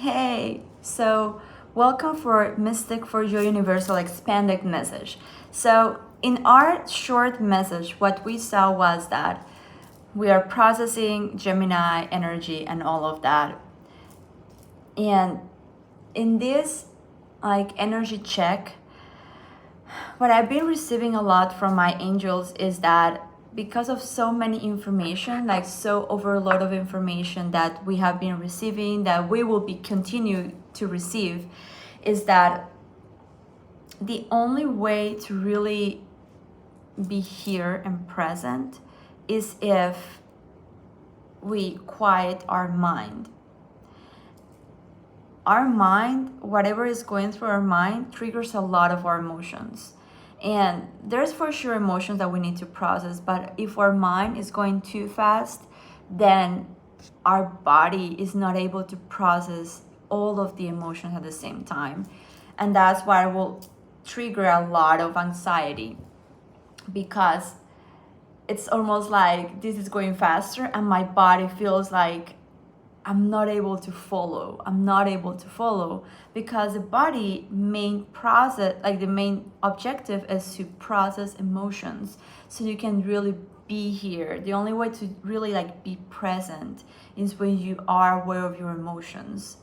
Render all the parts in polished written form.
Hey, so welcome for Mystic for Your Universal Expanded Message. So, in our short message, what we saw was that we are processing Gemini energy and all of that. And in this energy check, what I've been receiving a lot from my angels is that because of so many information, like so overload of information that we have been receiving, that we will be continue to receive, is that the only way to really be here and present is if we quiet our mind. Our mind, whatever is going through our mind, triggers a lot of our emotions. And there's for sure emotions that we need to process, but if our mind is going too fast, then our body is not able to process all of the emotions at the same time. And that's why it will trigger a lot of anxiety, because it's almost like this is going faster and my body feels like I'm not able to follow. Because the body main process, like the main objective is to process emotions. So you can really be here. The only way to really be present is when you are aware of your emotions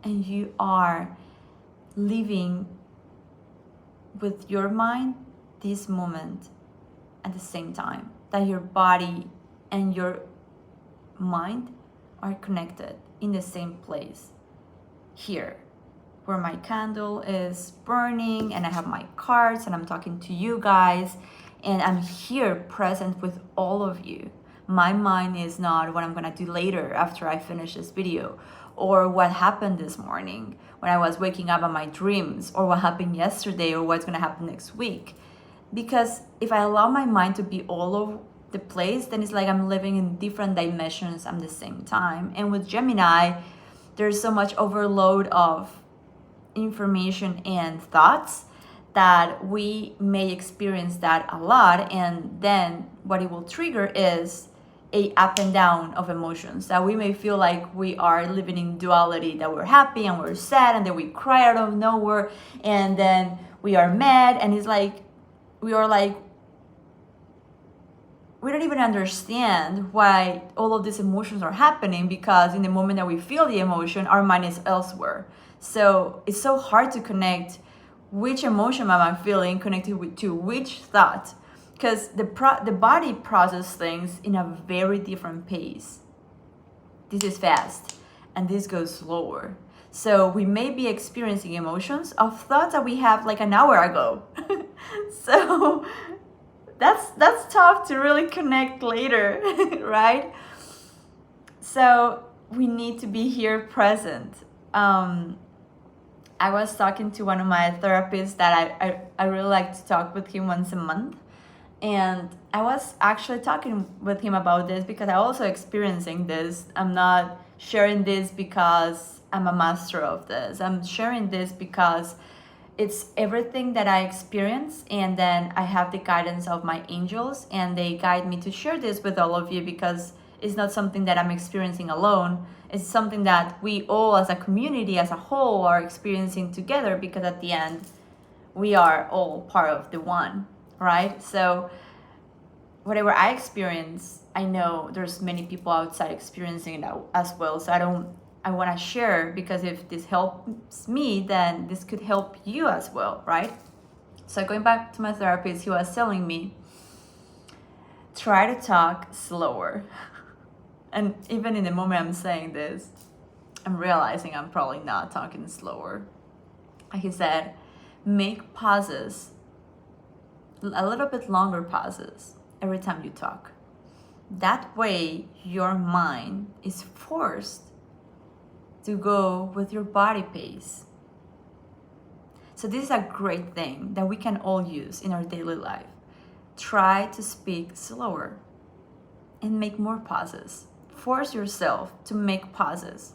and you are living with your mind this moment at the same time, that your body and your mind are connected in the same place. Here, where my candle is burning and I have my cards and I'm talking to you guys and I'm here present with all of you. My mind is not what I'm gonna do later after I finish this video, or what happened this morning when I was waking up on my dreams, or what happened yesterday, or what's gonna happen next week. Because if I allow my mind to be all over the place, then it's like I'm living in different dimensions at the same time. And with Gemini, there's so much overload of information and thoughts that we may experience that a lot, and then what it will trigger is a up and down of emotions, that we may feel like we are living in duality, that we're happy and we're sad, and then we cry out of nowhere, and then we are mad, and it's like we don't even understand why all of these emotions are happening, because in the moment that we feel the emotion, our mind is elsewhere. So it's so hard to connect which emotion am I feeling connected to which thought, because the body processes things in a very different pace. This is fast and this goes slower. So we may be experiencing emotions of thoughts that we have like an hour ago. So that's tough to really connect later, right? So we need to be here present. I was talking to one of my therapists that I really like to talk with him once a month. And I was actually talking with him about this because I'm also experiencing this. I'm not sharing this because I'm a master of this. I'm sharing this because it's everything that I experience, and then I have the guidance of my angels, and they guide me to share this with all of you, because it's not something that I'm experiencing alone. It's something that we all as a community, as a whole, are experiencing together, because at the end, we are all part of the one, right? So whatever I experience, I know there's many people outside experiencing it as well. So I want to share, because if this helps me, then this could help you as well, right? So going back to my therapist, he was telling me, try to talk slower. And even in the moment I'm saying this, I'm realizing I'm probably not talking slower. He said, make pauses, a little bit longer pauses every time you talk. That way your mind is forced to go with your body pace. So this is a great thing that we can all use in our daily life. Try to speak slower and make more pauses. Force yourself to make pauses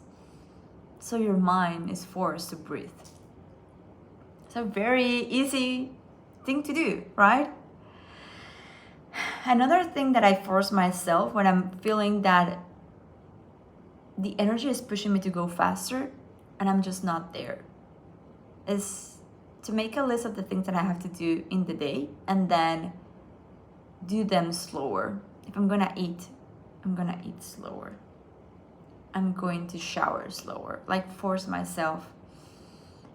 so your mind is forced to breathe. It's a very easy thing to do, right? Another thing that I force myself when I'm feeling that the energy is pushing me to go faster and I'm just not there, is to make a list of the things that I have to do in the day and then do them slower. If I'm gonna eat, I'm gonna eat slower. I'm going to shower slower, like force myself.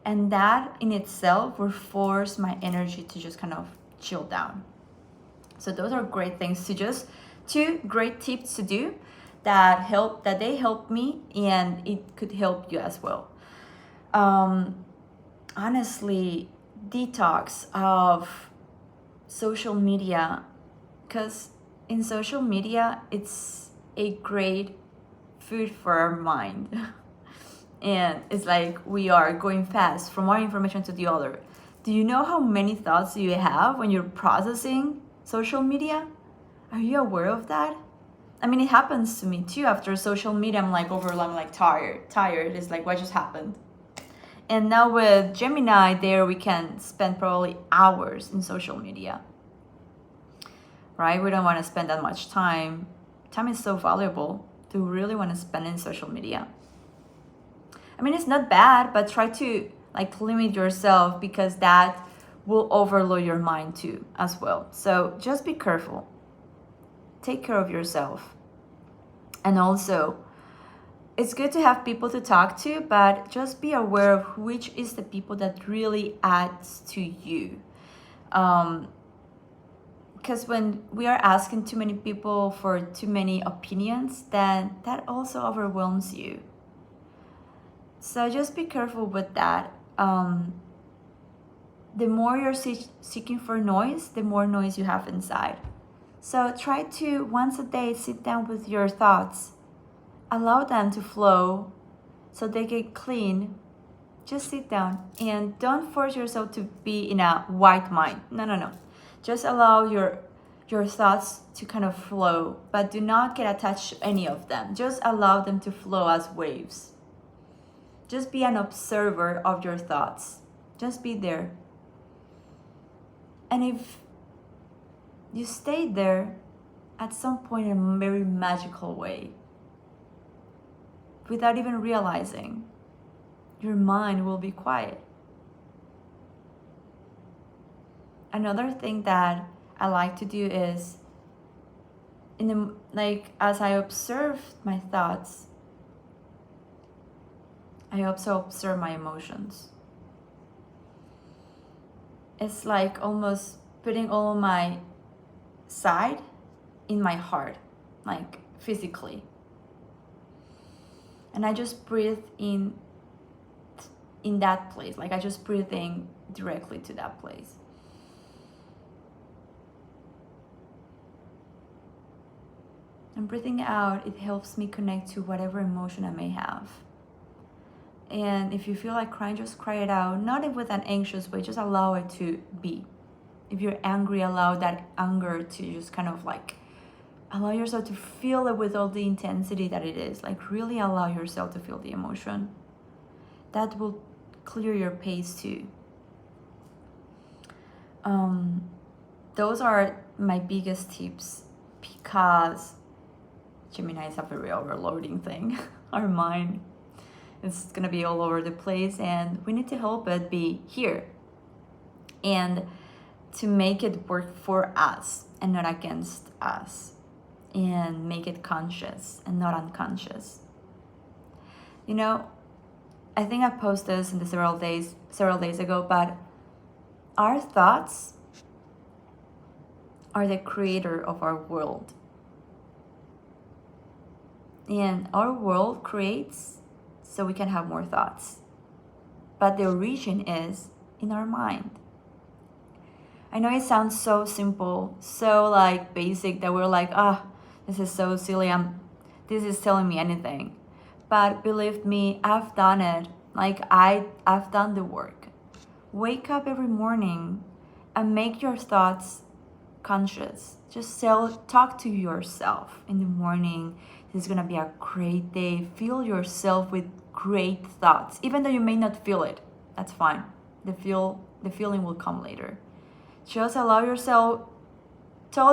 And that in itself will force my energy to just kind of chill down. So those are great things to just, 2 great tips to do that they help me, and it could help you as well. Honestly, detox of social media, because in social media it's a great food for our mind. And it's like we are going fast from one information to the other. Do you know how many thoughts you have when you're processing social media? Are you aware of that? I mean, it happens to me too. After social media, I'm like overwhelmed, like tired. It's like, what just happened? And now with Gemini there, we can spend probably hours in social media, right? We don't want to spend that much time. Time is so valuable. Do we really want to spend in social media? I mean, it's not bad, but try to like limit yourself, because that will overload your mind too as well. So just be careful. Take care of yourself. And also, it's good to have people to talk to, but just be aware of which is the people that really adds to you. Because when we are asking too many people for too many opinions, then that also overwhelms you. So just be careful with that. The more you're seeking for noise, the more noise you have inside. So try to, once a day, sit down with your thoughts. Allow them to flow so they get clean. Just sit down and don't force yourself to be in a white mind. No. Just allow your thoughts to kind of flow, but do not get attached to any of them. Just allow them to flow as waves. Just be an observer of your thoughts. Just be there. And if you stay there, at some point in a very magical way, without even realizing, your mind will be quiet. Another thing that I like to do is, as I observe my thoughts, I also observe my emotions. It's like almost putting all my side in my heart, like physically. And I just breathe in that place. Like I just breathe in directly to that place. And breathing out, it helps me connect to whatever emotion I may have. And if you feel like crying, just cry it out. Not with an anxious way, just allow it to be. If you're angry, allow that anger to just kind of like, allow yourself to feel it with all the intensity that it is. Like really allow yourself to feel the emotion. That will clear your pace too. Those are my biggest tips, because Gemini is a very overloading thing. Our mind, it's gonna be all over the place, and we need to help it be here and to make it work for us and not against us, and make it conscious and not unconscious. You know, I think I posted this in the several days ago, but our thoughts are the creator of our world. And our world creates so we can have more thoughts. But the origin is in our mind. I know it sounds so simple, so like basic, that we're like, this is so silly, this is telling me anything. But believe me, I've done it. Like I've done the work. Wake up every morning and make your thoughts conscious. Just talk to yourself in the morning. This is gonna be a great day. Fill yourself with great thoughts. Even though you may not feel it, that's fine. The feeling will come later. Just tell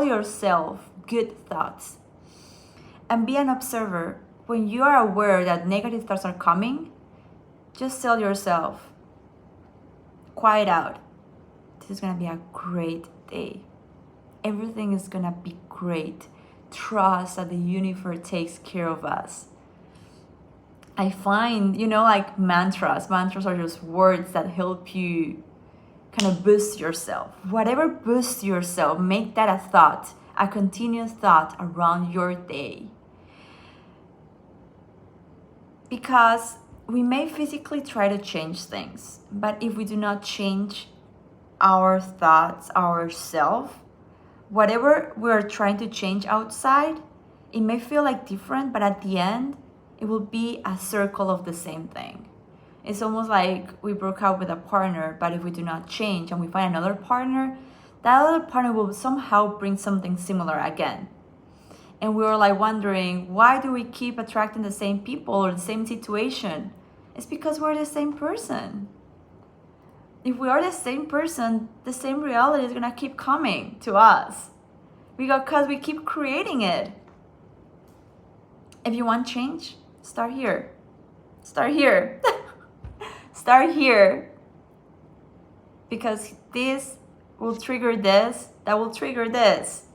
yourself good thoughts. And be an observer. When you are aware that negative thoughts are coming, just tell yourself, quiet out. This is gonna be a great day. Everything is gonna be great. Trust that the universe takes care of us. I find, like mantras are just words that help you kind of boost yourself. Whatever boosts yourself, make that a thought, a continuous thought around your day. Because we may physically try to change things, but if we do not change our thoughts, ourselves, whatever we're trying to change outside, it may feel like different, but at the end, it will be a circle of the same thing. It's almost like we broke up with a partner, but if we do not change and we find another partner, that other partner will somehow bring something similar again. And we were like wondering, why do we keep attracting the same people or the same situation? It's because we're the same person. If we are the same person, the same reality is gonna keep coming to us. Because we keep creating it. If you want change, start here. Start here. Start here. Because this will trigger this, that will trigger this.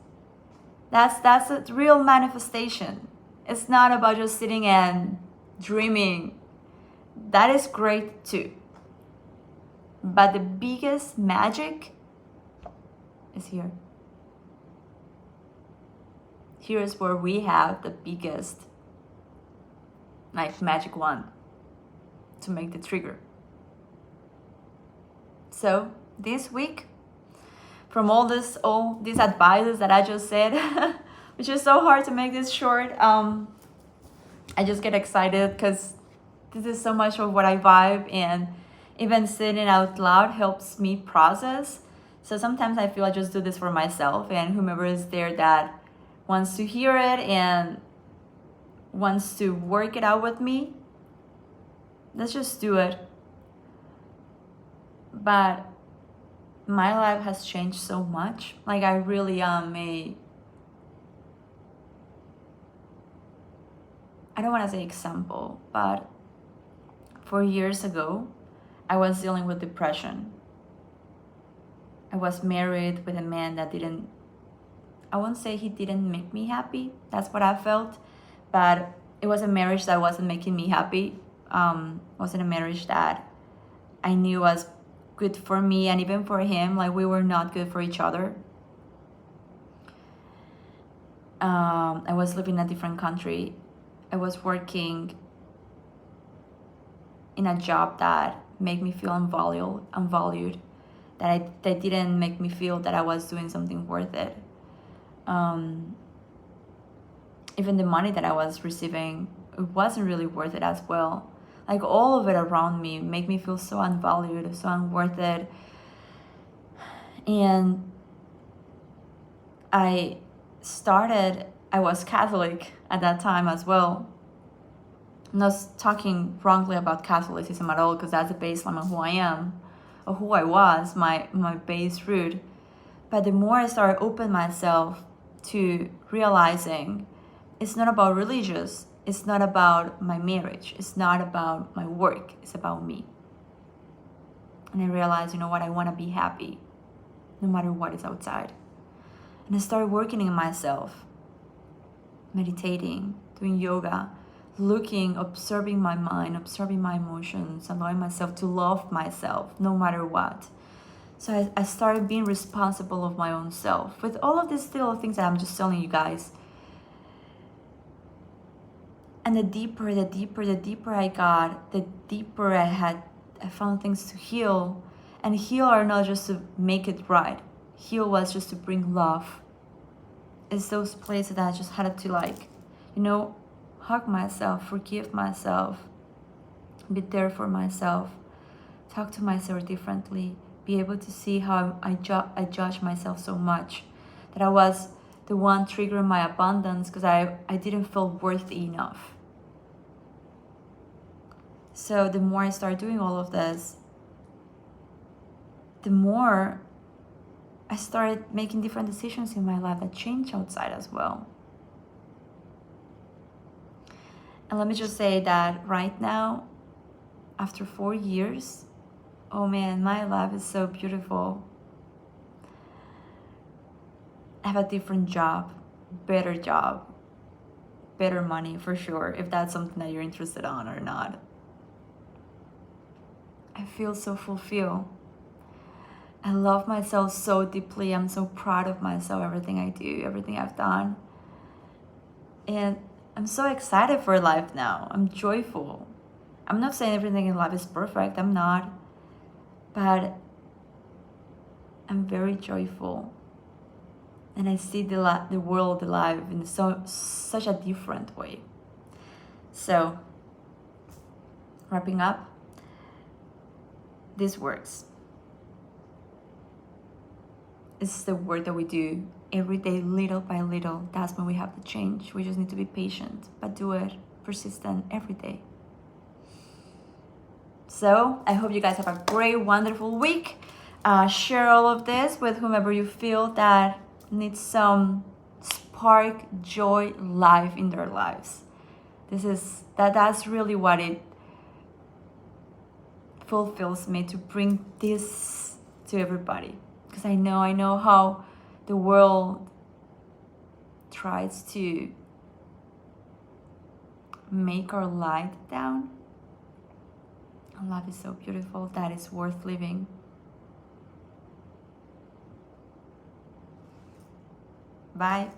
That's a real manifestation. It's not about just sitting and dreaming. That is great too. But the biggest magic is here. Here is where we have the biggest, magic wand to make the trigger. So this week, from all these advices that I just said, which is so hard to make this short, I just get excited because this is so much of what I vibe, and even saying it out loud helps me process. So sometimes I feel I just do this for myself, and whomever is there that wants to hear it and wants to work it out with me, let's just do it. But my life has changed so much. I really am I don't want to say example, but 4 years ago, I was dealing with depression. I was married with a man that I won't say he didn't make me happy. That's what I felt. But it was a marriage that wasn't making me happy. Wasn't a marriage that I knew was good for me and even for him. We were not good for each other. I was living in a different country. I was working in a job that made me feel unvalued, that didn't make me feel that I was doing something worth it. Even the money that I was receiving, it wasn't really worth it as well. All of it around me made me feel so unvalued, so unworth it. And I was Catholic at that time as well. I'm not talking wrongly about Catholicism at all, because that's the baseline of who I am, or who I was, my base root. But the more I started open myself to realizing it's not about religious, it's not about my marriage, it's not about my work, it's about me. And I realized, I want to be happy no matter what is outside. And I started working in myself, meditating, doing yoga, observing my mind, observing my emotions, allowing myself to love myself no matter what. So I started being responsible of my own self with all of these little things that I'm just telling you guys. And the deeper I got, the deeper I found things to heal. And heal are not just to make it right. Heal was just to bring love. It's those places that I just had to hug myself, forgive myself, be there for myself, talk to myself differently, be able to see how I judge myself so much, that I was the one triggering my abundance because I didn't feel worthy enough. So the more I started doing all of this, the more I started making different decisions in my life that changed outside as well. And let me just say that right now, after 4 years, oh man, my life is so beautiful. I have a different job, better money for sure, if that's something that you're interested on or not. I feel so fulfilled. I love myself so deeply. I'm so proud of myself, everything I do, everything I've done. And I'm so excited for life now. I'm joyful. I'm not saying everything in life is perfect. I'm not. But I'm very joyful. And I see the world alive in such a different way. So, wrapping up, this works. It's the work that we do every day, little by little. That's when we have the change. We just need to be patient, but do it persistent every day. So I hope you guys have a great, wonderful week. Share all of this with whomever you feel that needs some spark, joy, life in their lives. That's really what it fulfills me, to bring this to everybody. Because I know how the world tries to make our light down. And life is so beautiful that it's worth living. Bye.